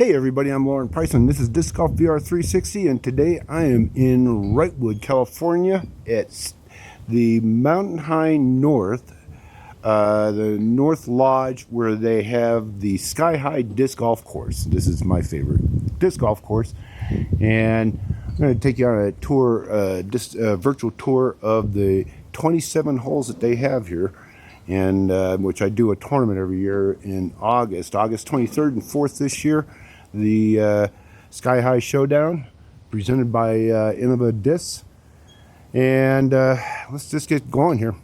Hey everybody, I'm Lauren Price and this is Disc Golf VR 360, and today I am in Wrightwood, California at the Mountain High North, the North Lodge, where they have the Sky High Disc Golf Course. This is my favorite disc golf course, and I'm going to take you on a tour, virtual tour of the 27 holes that they have here, and which I do a tournament every year in August 23rd and 4th this year. The Sky High Showdown, presented by Innova Discs. And let's just get going here.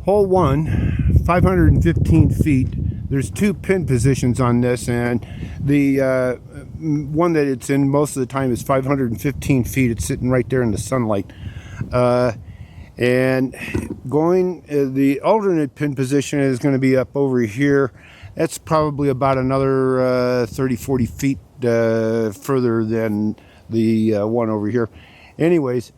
Hole 1, 515 feet. There's two pin positions on this, and the one that it's in most of the time is 515 feet. It's sitting right there in the sunlight. And going, the alternate pin position is going to be up over here. That's probably about another 30-40 feet further than the one over here. Anyways,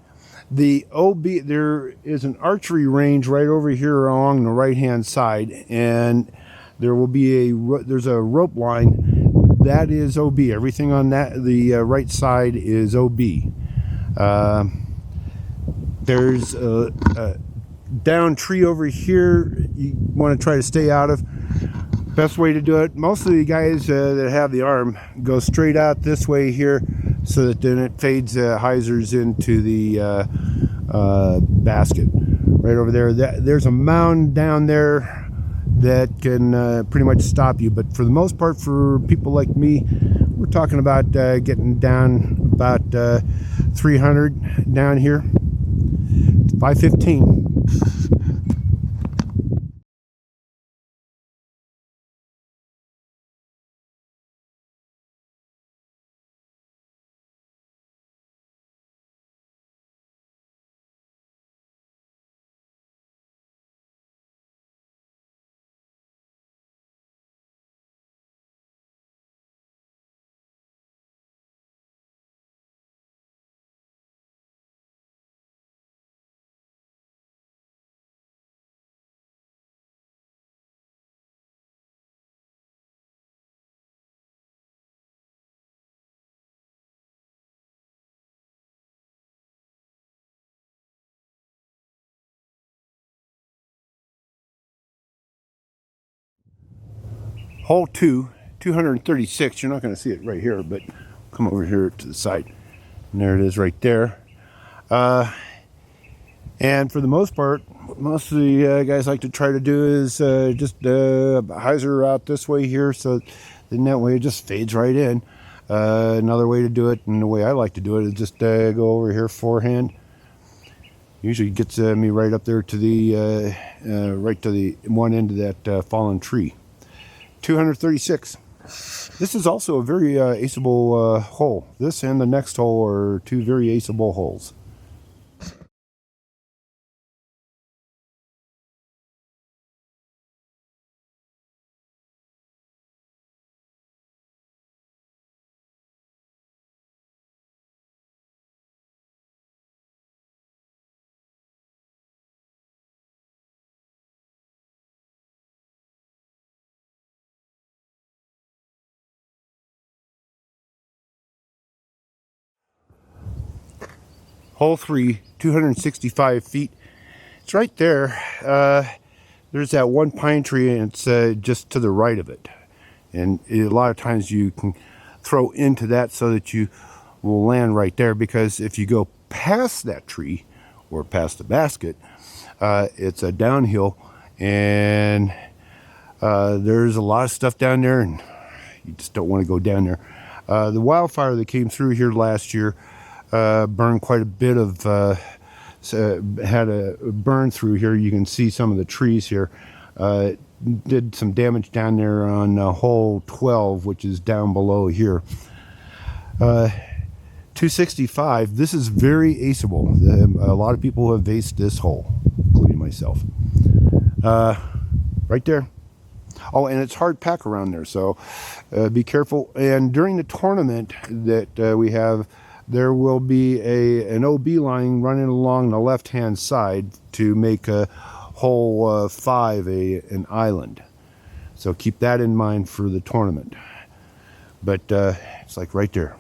the OB, there is an archery range right over here along the right hand side, and there will be there's a rope line that is OB. Everything on that, the right side, is OB. There's a down tree over here you want to try to stay out of. Best way to do it, most of the guys that have the arm go straight out this way here, so that then it fades hyzers into the basket right over there. There's a mound down there that can pretty much stop you, but for the most part, for people like me, we're talking about getting down about 300 down here. 515. Hole 2, 236. You're not going to see it right here, but come over here to the side. And there it is right there. And for the most part, what most of the guys like to try to do is just hyzer out this way here, so then that way it just fades right in. Another way to do it, and the way I like to do it, is just go over here forehand. Usually gets me right up there to the right to the one end of that fallen tree. 236. This is also a very aceable hole. This and the next hole are two very aceable holes. Hole 3, 265 feet. It's right there. There's that one pine tree, and it's just to the right of it. And a lot of times you can throw into that so that you will land right there, because if you go past that tree or past the basket, it's a downhill, and there's a lot of stuff down there, and you just don't want to go down there. The wildfire that came through here last year burned quite a bit of, had a burn through here. You can see some of the trees here. Did some damage down there on hole 12, which is down below here. 265, this is very aceable. A lot of people have aced this hole, including myself. Right there. Oh, and it's hard pack around there, so be careful. And during the tournament that we have, there will be an OB line running along the left-hand side to make hole 5 an island. So keep that in mind for the tournament. But it's like right there.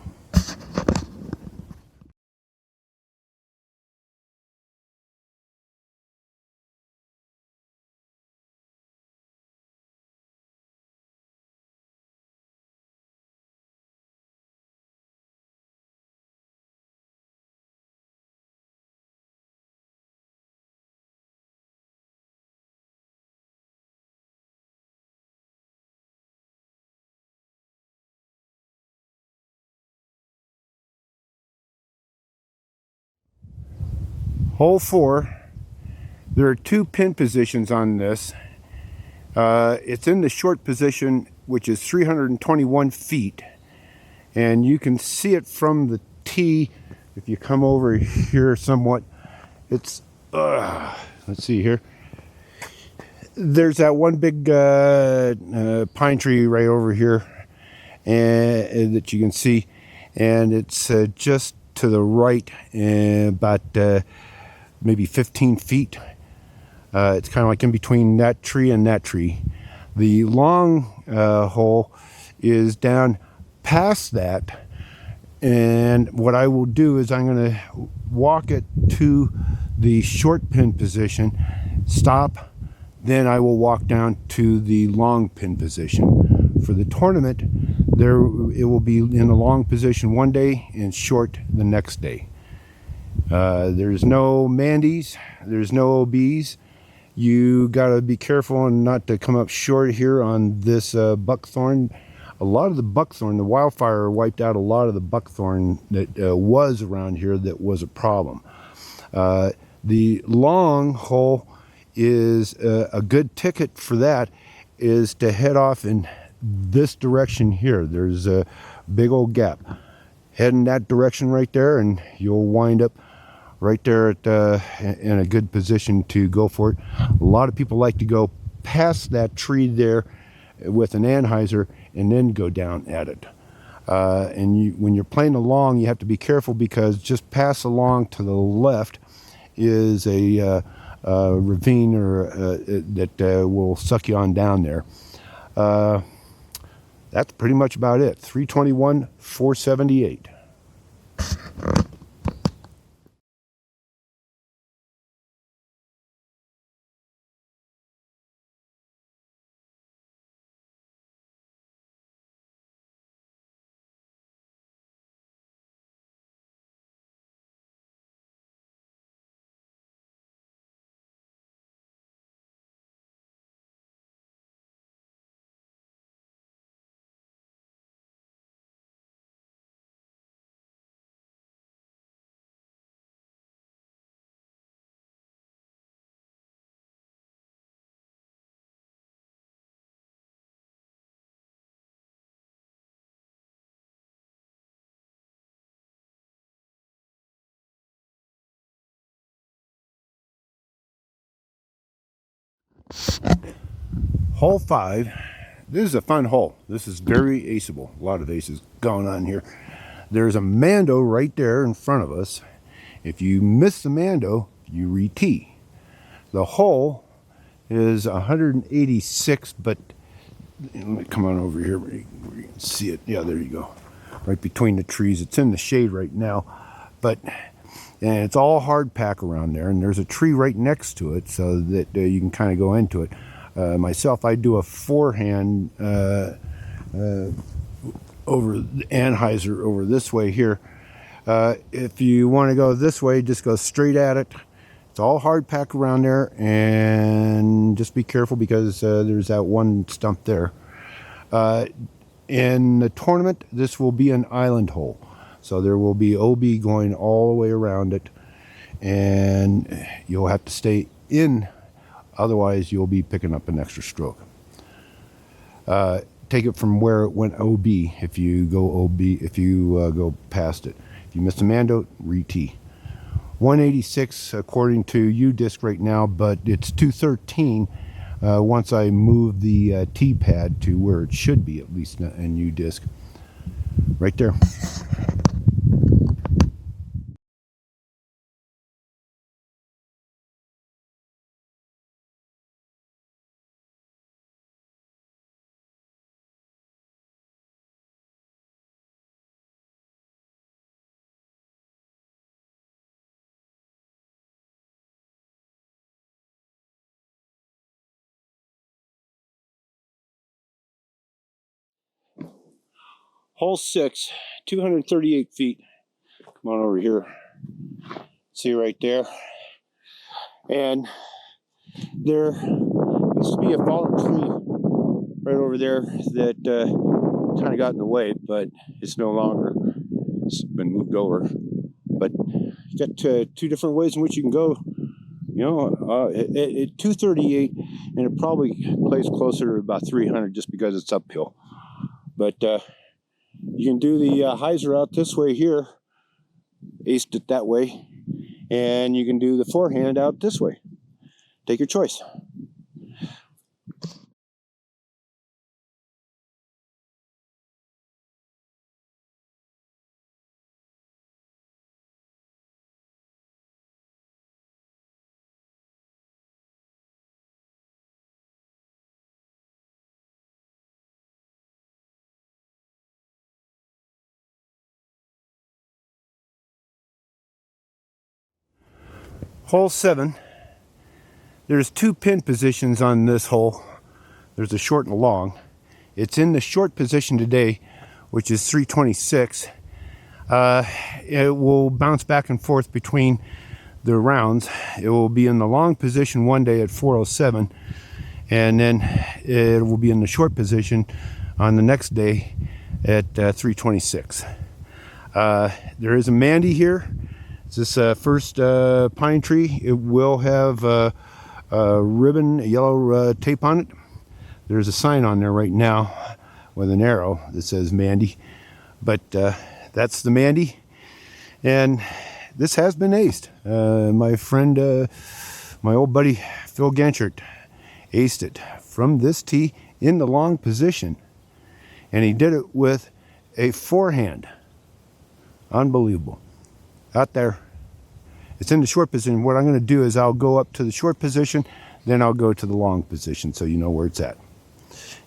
Hole 4. There are 2 pin positions on this. It's in the short position, which is 321 feet. And you can see it from the tee. If you come over here somewhat, it's, let's see here. There's that one big pine tree right over here that you can see. And it's just to the right, about maybe 15 feet. It's kind of like in between that tree and that tree. The long hole is down past that, and what I will do is I'm going to walk it to the short pin position, stop, then I will walk down to the long pin position. For the tournament, it will be in the long position one day and short the next day. There's no Mandy's, there's no OBs. You got to be careful and not to come up short here on this buckthorn. A lot of the buckthorn, the wildfire wiped out a lot of the buckthorn that was around here that was a problem. The long hole is a good ticket for that is to head off in this direction here. There's a big old gap. Head in that direction right there and you'll wind up right there at, in a good position to go for it. A lot of people like to go past that tree there with an anhyzer and then go down at it. And when you're playing along, you have to be careful because just past along to the left is a ravine or that will suck you on down there. That's pretty much about it. 321, 478. Hole 5. This is a fun hole. This is very aceable. A lot of aces going on here. There's a Mando right there in front of us. If you miss the Mando, you re-tee. The hole is 186, but let me come on over here where you can see it. Yeah, there you go. Right between the trees. It's in the shade right now, but and it's all hard pack around there, and there's a tree right next to it so that you can kind of go into it. Myself, I do a forehand over the anhyzer over this way here. If you want to go this way, just go straight at it. It's all hard pack around there, and just be careful because there's that one stump there. In the tournament, this will be an island hole. So there will be OB going all the way around it, and you'll have to stay in, otherwise you'll be picking up an extra stroke. Take it from where it went OB if you go OB, if you go past it. If you miss a Mando, re-tee. 186 according to U-disc right now, but it's 213 once I move the T-pad to where it should be, at least in U-disc. Right there. Hole 6, 238 feet. Come on over here. See right there. And there used to be a fallen tree right over there that kind of got in the way, but it's no longer. It's been moved over. But you got two different ways in which you can go. You know, at 238, and it probably plays closer to about 300 just because it's uphill. But you can do the hyzer out this way here, aced it that way, and you can do the forehand out this way. Take your choice. Hole 7. There's 2 pin positions on this hole. There's a short and a long. It's in the short position today, which is 326. It will bounce back and forth between the rounds. It will be in the long position one day at 407, and then it will be in the short position on the next day at 326. There is a Mandy here. It's this first pine tree. It will have a ribbon, a yellow tape on it. There's a sign on there right now with an arrow that says Mandy, but that's the Mandy, and this has been aced. My friend, my old buddy Phil Genchert, aced it from this tee in the long position, and he did it with a forehand. Unbelievable. Out there. It's in the short position. What I'm going to do is I'll go up to the short position, then I'll go to the long position so you know where it's at.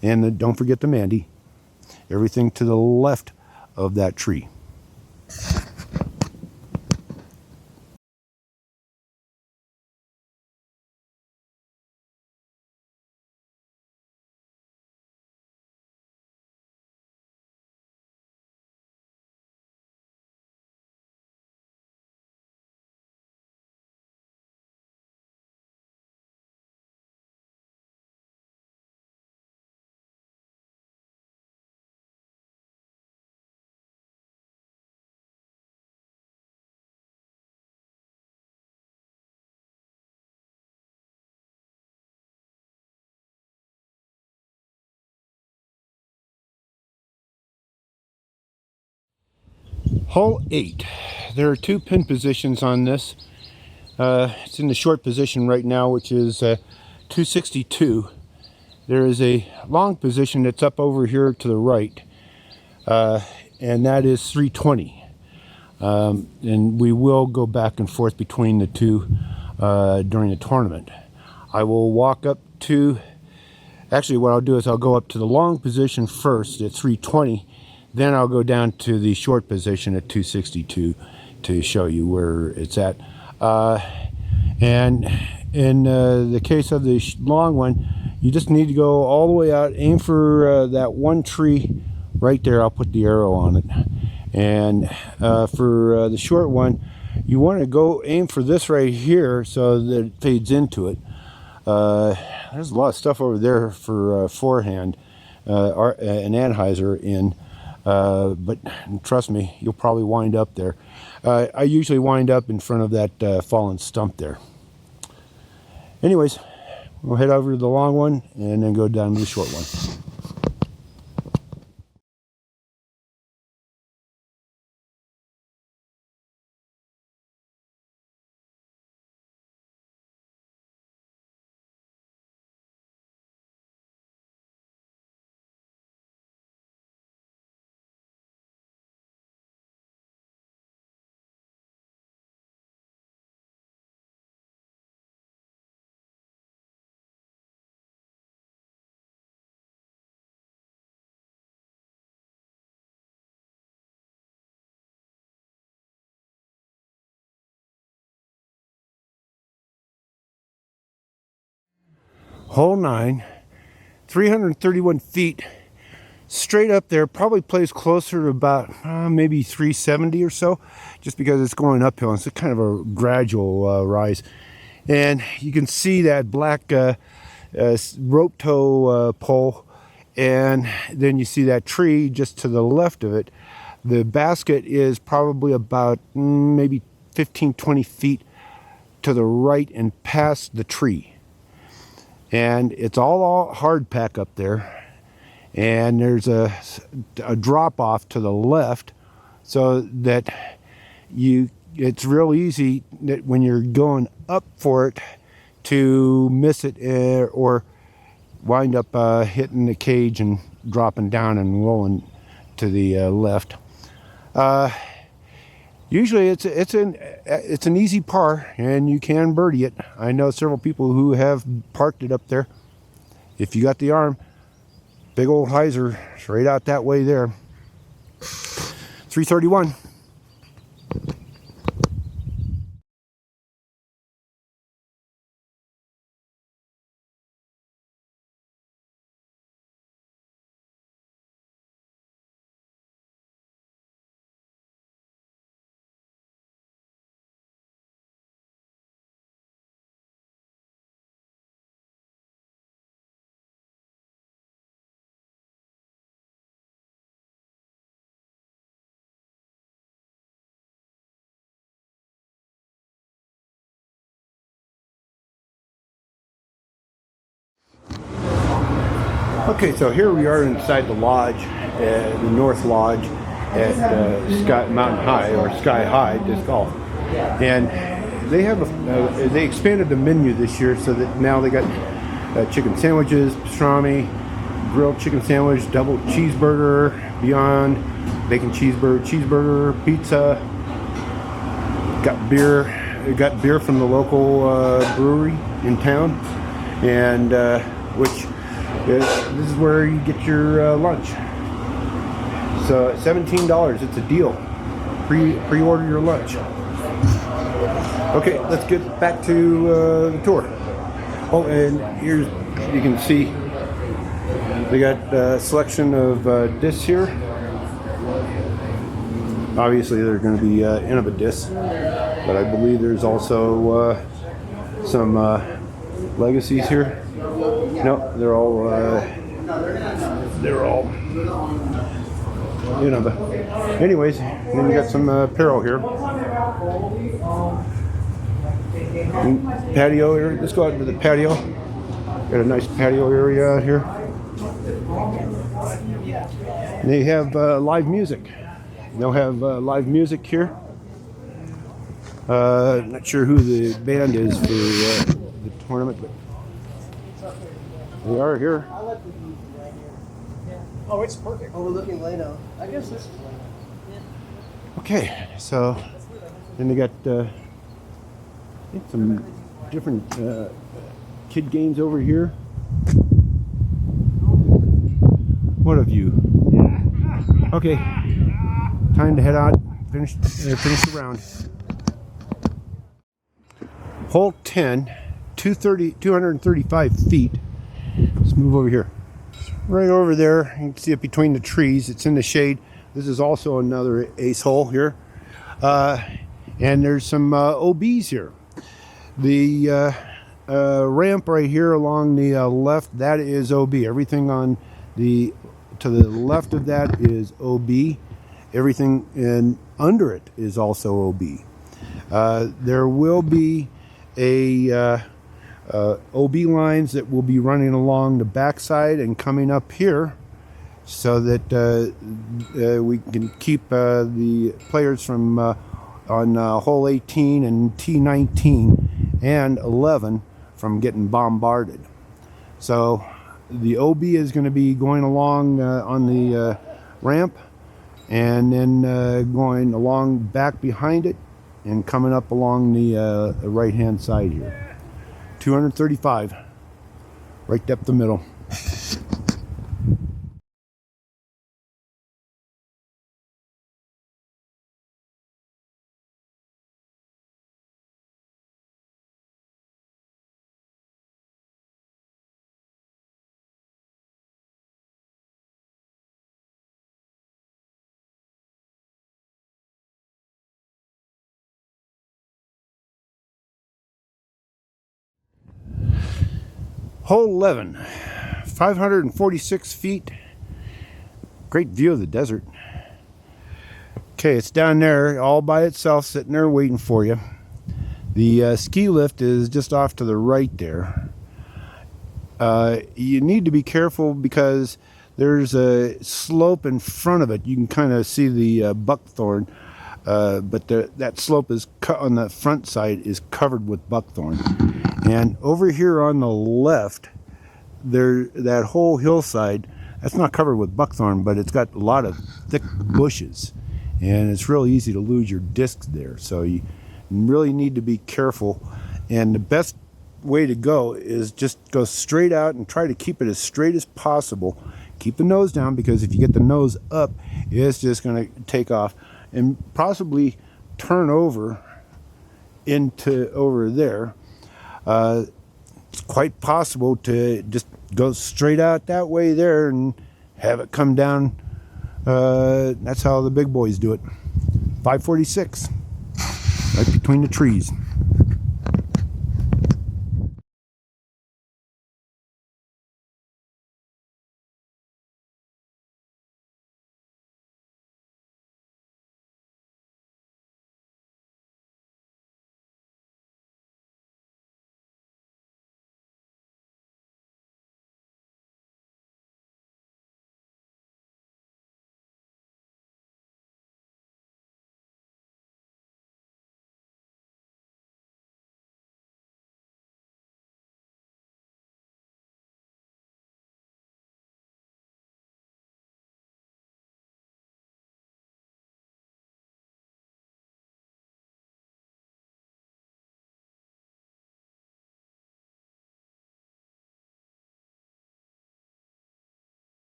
And don't forget the Mandy. Everything to the left of that tree. Hole 8. There are 2 pin positions on this. It's in the short position right now, which is 262. There is a long position that's up over here to the right, and that is 320. And we will go back and forth between the two during the tournament. I will walk up to, actually what I'll do is I'll go up to the long position first at 320, then I'll go down to the short position at 262 to show you where it's at. And in the case of the long one, you just need to go all the way out, aim for that one tree right there. I'll put the arrow on it. And for the short one, you want to go aim for this right here so that it fades into it. There's a lot of stuff over there for forehand and anhyzer in, but trust me, you'll probably wind up there. I usually wind up in front of that fallen stump there. Anyways, we'll head over to the long one and then go down to the short one. Hole 9, 331 feet Straight up there probably plays closer to about maybe 370 or so, just because it's going uphill. It's kind of a gradual rise. And you can see that black rope tow pole, and then you see that tree just to the left of it. The basket is probably about maybe 15-20 feet to the right and past the tree. And it's all hard pack up there. And there's a drop off to the left, so that it's real easy that when you're going up for it to miss it or wind up hitting the cage and dropping down and rolling to the left. Usually it's an easy par, and you can birdie it. I know several people who have parked it up there. If you got the arm, big old hyzer straight out that way there. 331. Okay, so here we are inside the lodge, the North Lodge at Sky Mountain High, or Sky High Disc Golf, and they have they expanded the menu this year so that now they got chicken sandwiches, pastrami, grilled chicken sandwich, double cheeseburger, beyond bacon cheeseburger, pizza. Got beer from the local brewery in town, and which. This is where you get your lunch. So $17, it's a deal. Pre-order your lunch. Okay, let's get back to the tour. Oh, and here's, you can see they got a selection of discs here. Obviously they're going to be Innova discs, but I believe there's also some legacies here. No, they're all Innova. Anyways, then we got some apparel here. And patio area. Let's go out to the patio. Got a nice patio area out here. And they have live music. They'll have live music here. Not sure who the band is for the tournament, but we are here. Oh, it's perfect. Overlooking Leno. I guess this is Leno. Okay, so then they got I think some different kid games over here. What a view. Okay, time to head out, finish the round. Hole 10, 235 feet. Let's move over here. Right over there, you can see it between the trees. It's in the shade. This is also another ace hole here. And there's some OBs here. The ramp right here along the left, that is OB. Everything on to the left of that is OB. Everything under it is also OB. There will be a OB lines that will be running along the backside and coming up here, so that we can keep the players from on hole 18 and T19 and 11 from getting bombarded. So the OB is going to be going along on the ramp, and then going along back behind it and coming up along the right hand side here. 235 right up the middle. Hole 11, 546 feet. Great view of the desert. Okay, it's down there all by itself, sitting there waiting for you. The ski lift is just off to the right there. You need to be careful because there's a slope in front of it. You can kind of see the buckthorn, but that slope is cut on the front side is covered with buckthorn. And over here on the left, that whole hillside, that's not covered with buckthorn, but it's got a lot of thick bushes, and it's real easy to lose your discs there. So you really need to be careful, and the best way to go is just go straight out and try to keep it as straight as possible. Keep the nose down, because if you get the nose up, it's just going to take off and possibly turn over into over there. It's quite possible to just go straight out that way there and have it come down. That's how the big boys do it. 546, right between the trees.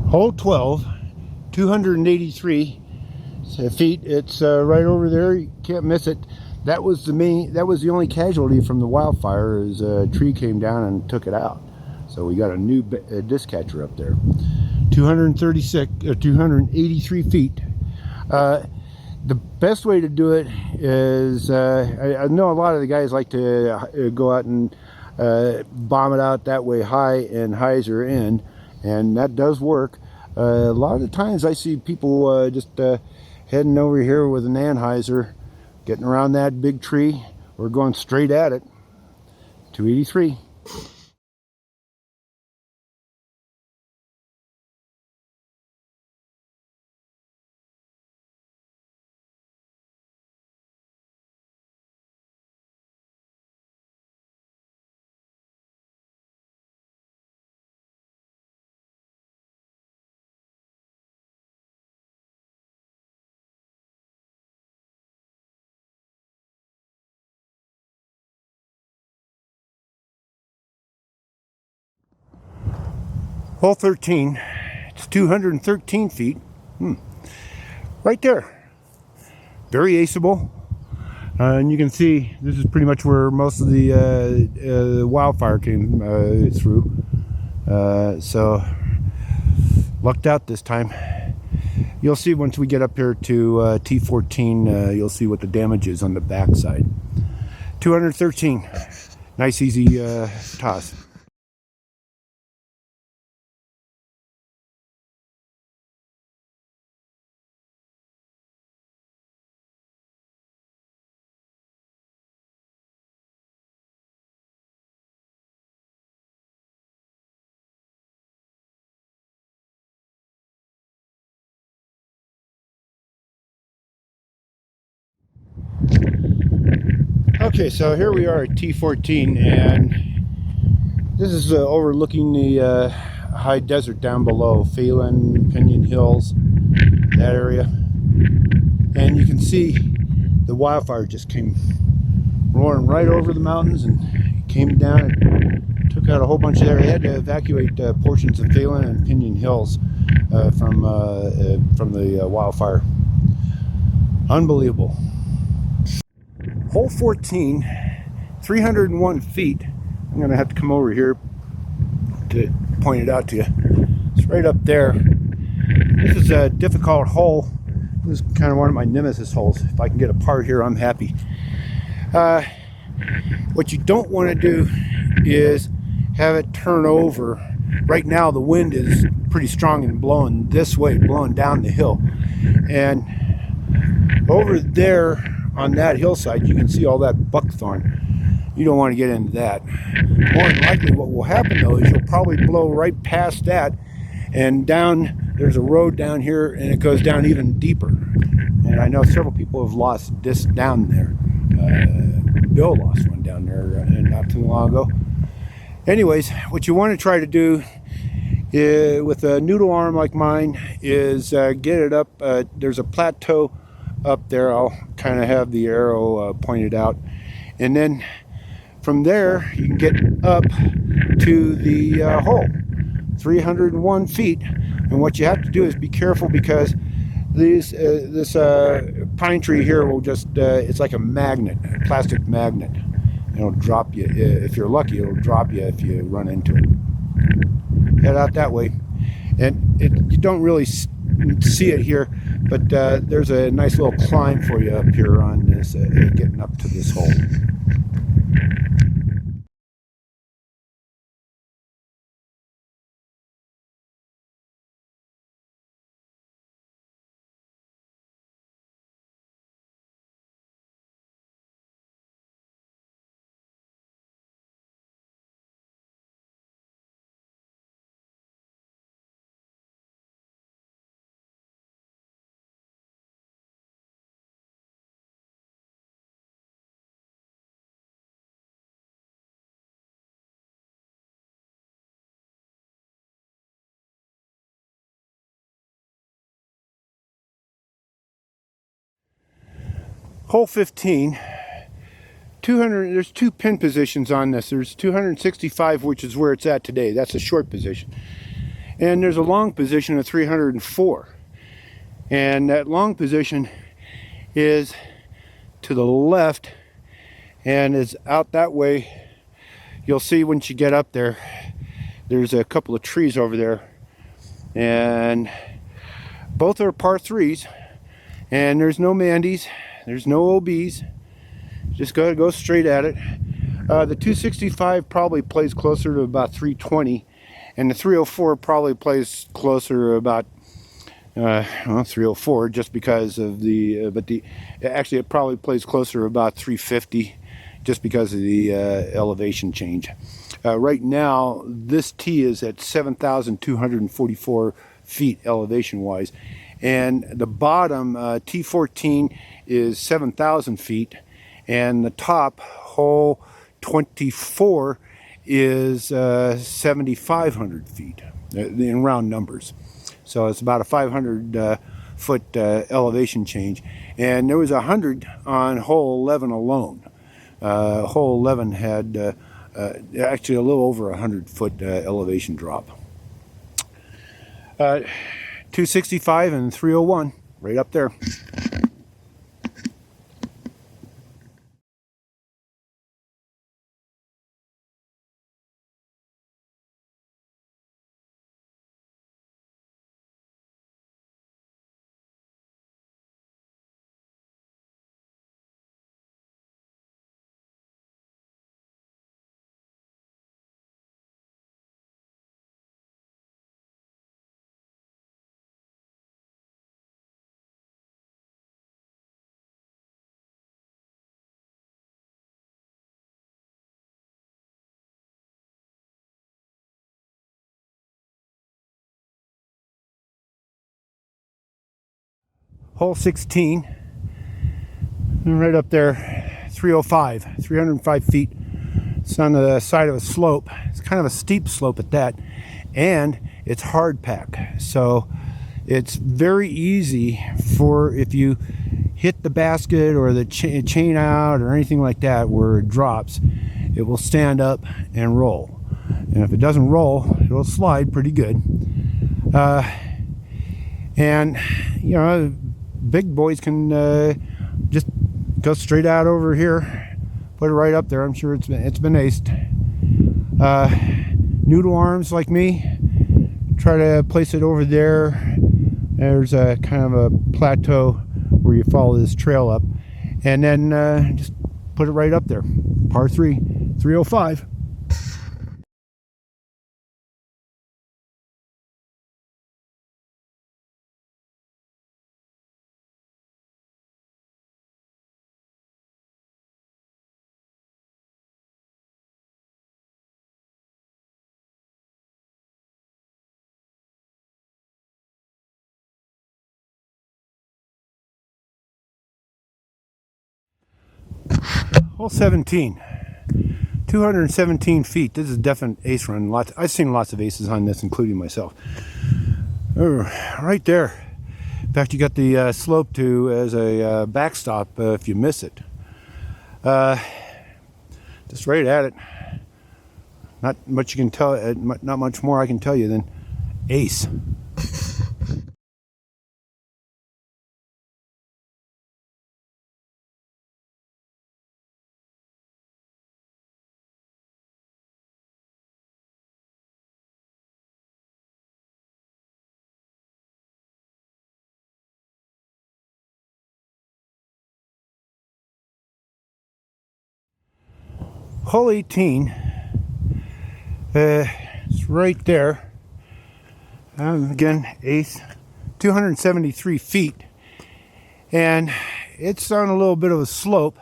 Hole 12, 283 feet. It's right over there. You can't miss it. That was the only casualty from the wildfire. Is a tree came down and took it out. So we got a new disc catcher up there. 283 feet. The best way to do it is, I know a lot of the guys like to go out and bomb it out that way, high and hyzer in, and that does work. A lot of the times I see people just heading over here with an anhyzer, getting around that big tree, or going straight at it. 283. Hole 13, it's 213 feet. Right there. Very aceable. And you can see this is pretty much where most of the wildfire came through. So, lucked out this time. You'll see once we get up here to T14, you'll see what the damage is on the backside. 213. Nice, easy toss. Okay, so here we are at T14, and this is overlooking the high desert down below, Phelan, Pinyon Hills, that area. And you can see the wildfire just came roaring right over the mountains and came down and took out a whole bunch of there. They had to evacuate portions of Phelan and Pinyon Hills from the wildfire. Unbelievable. Hole 14, 301 feet. I'm going to have to come over here to point it out to you. It's right up there. This is a difficult hole This is kind of one of my nemesis holes. If I can get a part here, I'm happy. What you don't want to do is have it turn over. Right now the wind is pretty strong and blowing this way, blowing down the hill. And over there on that hillside, you can see all that buckthorn. You don't want to get into that. More than likely what will happen though is you'll probably blow right past that and down. There's a road down here and it goes down even deeper. And I know several people have lost discs down there. Bill lost one down there not too long ago. Anyways, what you want to try to do with a noodle arm like mine is get it up. There's a plateau up there. I'll kind of have the arrow pointed out. And then from there, you can get up to the hole, 301 feet. And what you have to do is be careful because this pine tree here will just, it's like a magnet, a plastic magnet. It'll drop you. If you're lucky, it'll drop you if you run into it. Head out that way. And you don't really see it here, but there's a nice little climb for you up here on this, getting up to this hole. Hole 15, there's two pin positions on this. There's 265, which is where it's at today. That's a short position. And there's a long position of 304. And that long position is to the left and is out that way. You'll see once you get up there, there's a couple of trees over there. And both are par 3s. And there's no Mandy's. There's no OBs. Just gotta go straight at it. The 265 probably plays closer to about 320, and the 304 probably plays closer to about 304, just because of the. Actually it probably plays closer to about 350, just because of the elevation change. Right now, this tee is at 7,244 feet elevation wise. And the bottom, T14, is 7,000 feet. And the top, hole 24, is 7,500 feet in round numbers. So it's about a 500 foot elevation change. And there was 100 on hole 11 alone. Hole 11 had actually a little over 100 foot elevation drop. 265 and 301, right up there. Hole 16, right up there, 305 feet. It's on the side of a slope. It's kind of a steep slope at that, and it's hard pack. So it's very easy for, if you hit the basket or the chain out or anything like that where it drops, it will stand up and roll. And if it doesn't roll, it will slide pretty good. And you know, big boys can just go straight out over here, put it right up there. I'm sure it's been aced. Noodle arms like me, try to place it over there There's a kind of a plateau where you follow this trail up, and then just put it right up there. Par 3, 305. Hole 17, 217 feet. This is a definite ace run. I've seen lots of aces on this, including myself. Right there. In fact, you got the slope to as a backstop if you miss it. Just right at it. Not much you can tell. Not much more I can tell you than ace. Hole 18. It's right there. Again, ace. 273 feet. And it's on a little bit of a slope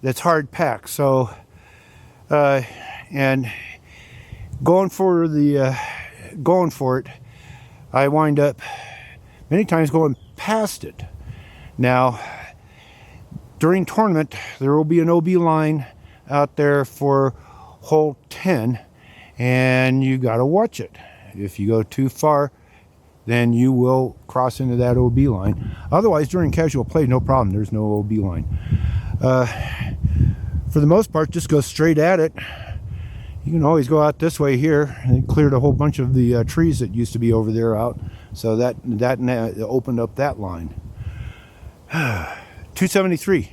that's hard packed. So, and going for it, I wind up many times going past it. Now, during tournament, there will be an OB line out there for hole 10, and you got to watch it. If you go too far, then you will cross into that OB line. Otherwise, during casual play, no problem. There's no OB line. For the most part, just go straight at it. You can always go out this way here. They cleared a whole bunch of the trees that used to be over there out, so that opened up that line. 273.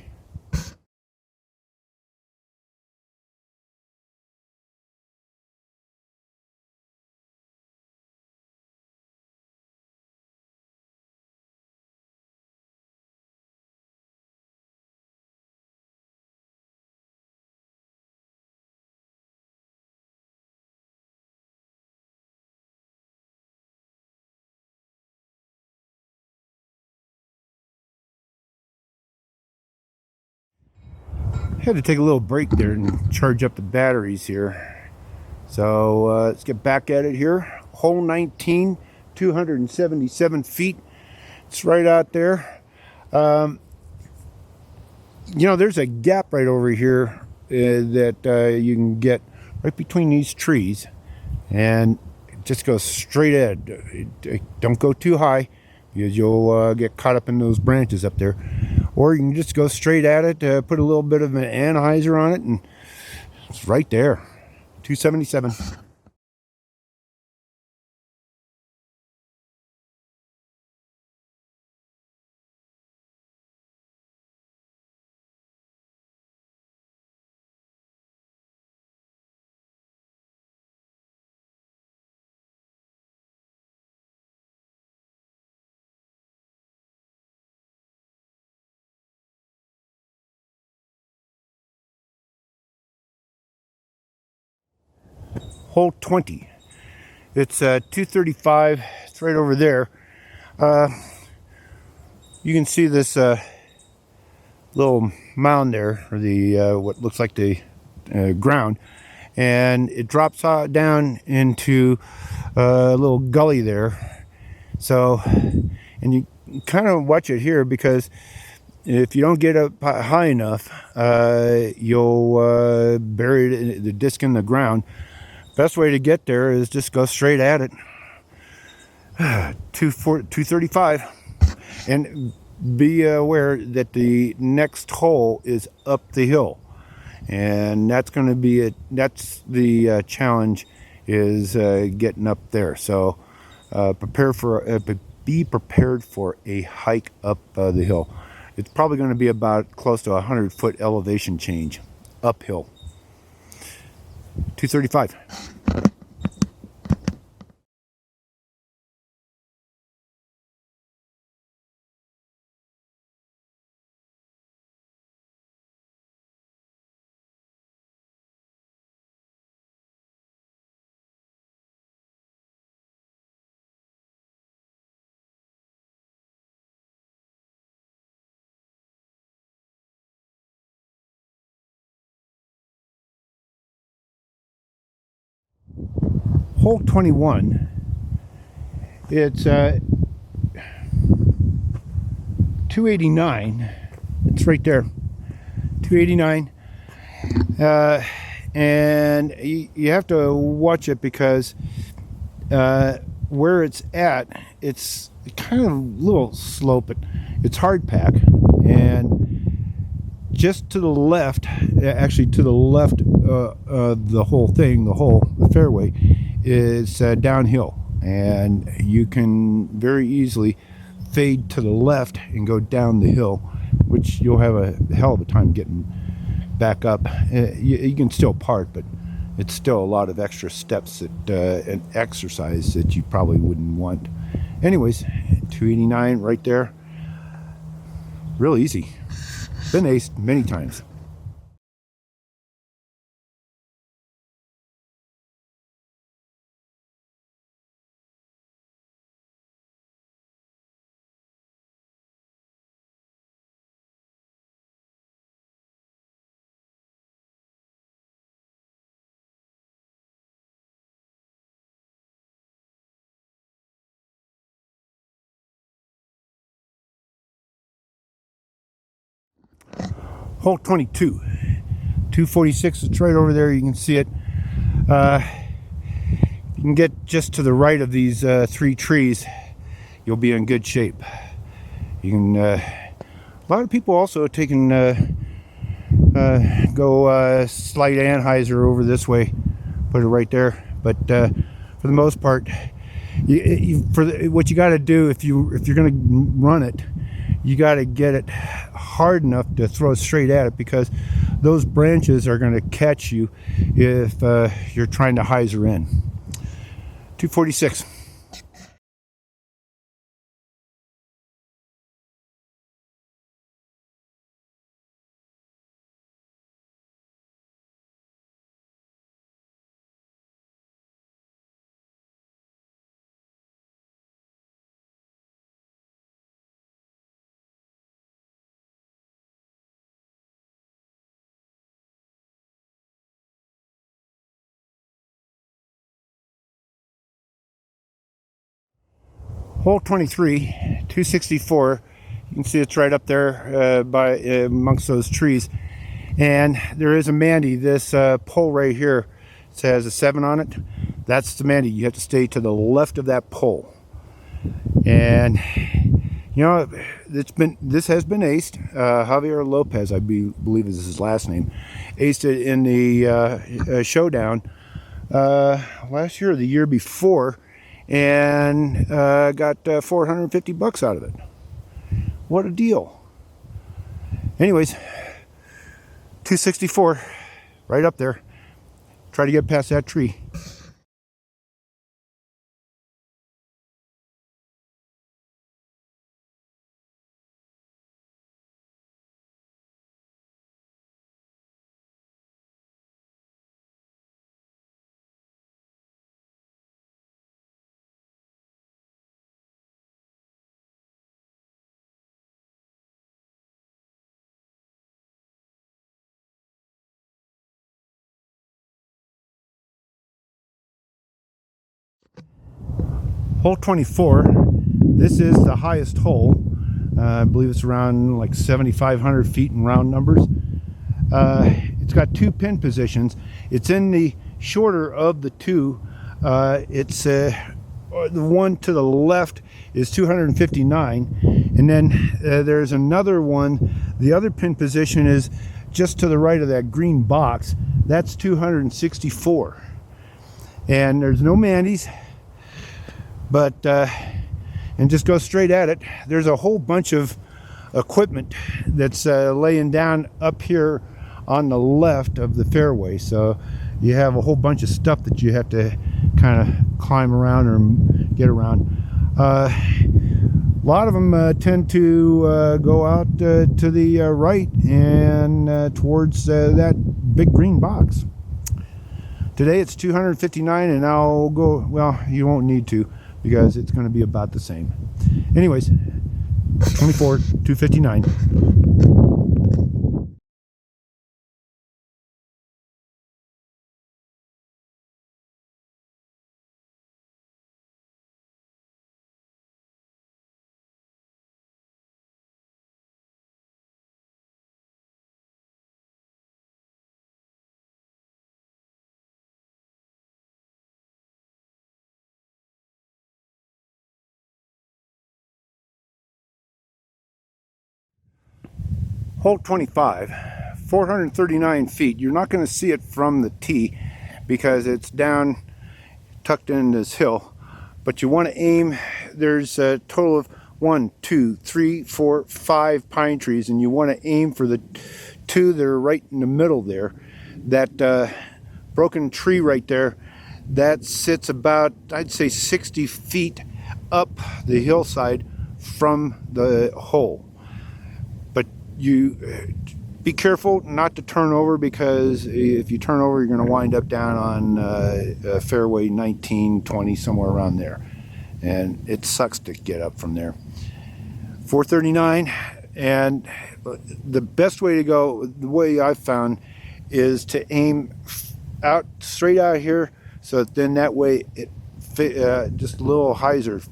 Had to take a little break there and charge up the batteries here. So let's get back at it here. Hole 19, 277 feet. It's right out there. You know, there's a gap right over here that you can get right between these trees, and just go straight ahead. Don't go too high, because you'll get caught up in those branches up there. Or you can just go straight at it, put a little bit of an anhyzer on it, and it's right there. 277. Hole 20. It's 235. It's right over there. You can see this little mound there, or the what looks like the ground, and it drops down into a little gully there. So, and you kind of watch it here, because if you don't get up high enough, you'll bury the disc in the ground. Best way to get there is just go straight at it. 235. And be aware that the next hole is up the hill, and that's going to be it. That's the challenge, is getting up there. So be prepared for a hike up the hill. It's probably going to be about close to 100-foot elevation change uphill. 235. hole 21. It's 289. It's right there, 289. And you have to watch it because where it's at, it's kind of a little slope. It's hard pack, and just to the left, actually to the left of the whole thing, the fairway, is downhill, and you can very easily fade to the left and go down the hill, which you'll have a hell of a time getting back up. You can still park, but it's still a lot of extra steps and exercise that you probably wouldn't want. Anyways, 289 right there. Real easy. Been aced many times. Hole 22, 246. It's right over there. You can see it. You can get just to the right of these three trees. You'll be in good shape. You can. A lot of people also taking go slight anhyzer over this way. Put it right there. But for the most part, what you got to do if you're going to run it, you got to get it hard enough to throw straight at it, because those branches are going to catch you if you're trying to hyzer in. 246. Hole 23, 264. You can see it's right up there by amongst those trees. And there is a Mandy. This pole right here has a 7 on it. That's the Mandy. You have to stay to the left of that pole. And you know, this has been aced. Javier Lopez, I believe is his last name, aced it in the Showdown last year or the year before, and got $450 out of it. What a deal. Anyways, 264, right up there. Try to get past that tree. Hole 24, this is the highest hole. I believe it's around like 7,500 feet in round numbers. It's got 2 pin positions. It's in the shorter of the two. It's the one to the left is 259, and then there's another one. The other pin position is just to the right of that green box. That's 264, and there's no Mandy's. But and just go straight at it. There's a whole bunch of equipment that's laying down up here on the left of the fairway, so you have a whole bunch of stuff that you have to kind of climb around or get around. A lot of them tend to go out to the right and towards that big green box. Today it's 259, and I'll go, well, you won't need to, because it's going to be about the same. Anyways, 24, 259. Hole 25, 439 feet. You're not going to see it from the tee because it's down, tucked in this hill. But you want to aim, there's a total of 1, 2, 3, 4, 5 pine trees, and you want to aim for the 2 that are right in the middle there. That broken tree right there, that sits about, I'd say, 60 feet up the hillside from the hole. But you be careful not to turn over, because if you turn over, you're going to wind up down on fairway 19, 20, somewhere around there. And it sucks to get up from there. 439, and the best way to go, the way I've found, is to aim out, straight out here, so that then that way it just a little hyzer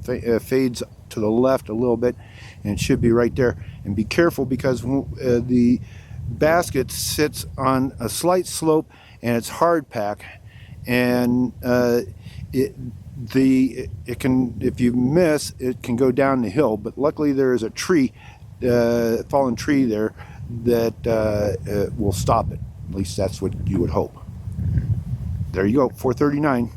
fades to the left a little bit, and it should be right there. And be careful, because the basket sits on a slight slope and it's hard pack, and it can, if you miss, it can go down the hill. But luckily there is a tree, fallen tree there, that will stop it. At least that's what you would hope. There you go, 439.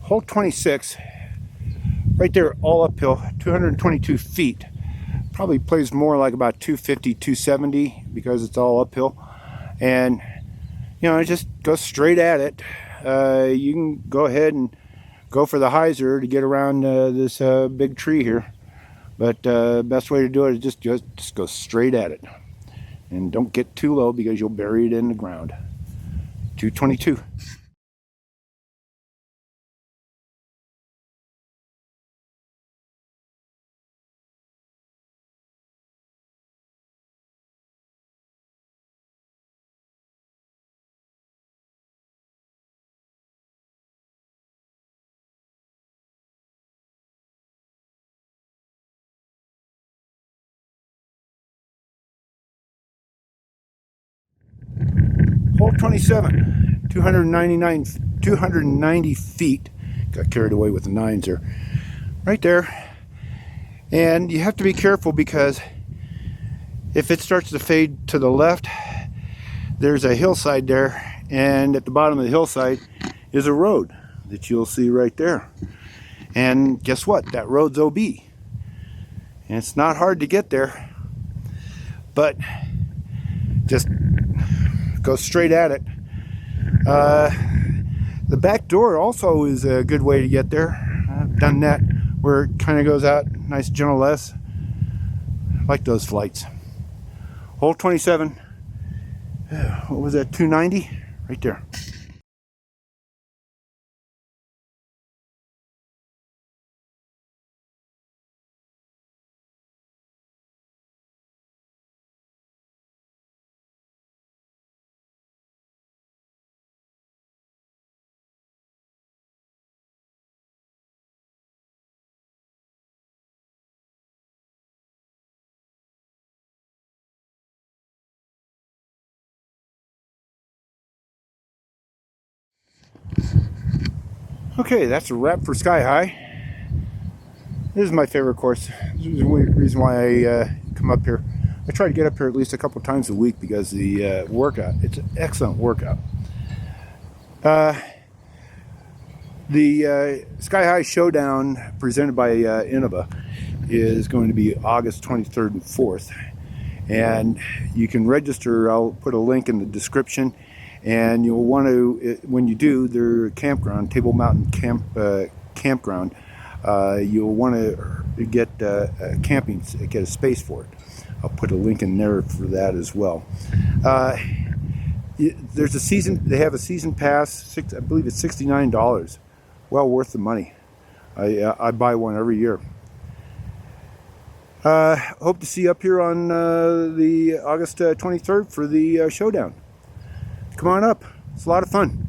Hole 26, right there, all uphill, 222 feet. Probably plays more like about 250, 270, because it's all uphill. And, you know, just go straight at it. You can go ahead and go for the hyzer to get around this big tree here. But best way to do it is just go straight at it. And don't get too low, because you'll bury it in the ground. 222. Hole 27, 290 feet. Got carried away with the nines there. Right there. And you have to be careful, because if it starts to fade to the left, there's a hillside there, and at the bottom of the hillside is a road that you'll see right there. And guess what? That road's OB. And it's not hard to get there, but just go straight at it. The back door also is a good way to get there. I've done that, where it kind of goes out, nice gentle S. I like those flights. Hole 27, what was that, 290? Right there. Okay, that's a wrap for Sky High. This is my favorite course. This is the reason why I come up here. I try to get up here at least a couple times a week, because the workout, it's an excellent workout. The Sky High Showdown presented by Innova is going to be August 23rd and 4th. And you can register. I'll put a link in the description. And you'll want to, when you do, their campground, Table Mountain campground, you'll want to get get a space for it. I'll put a link in there for that as well. There's a season. They have a season pass. I believe it's $69. Well worth the money. I buy one every year. Hope to see you up here on the August 23rd for the Showdown. Come on up. It's a lot of fun.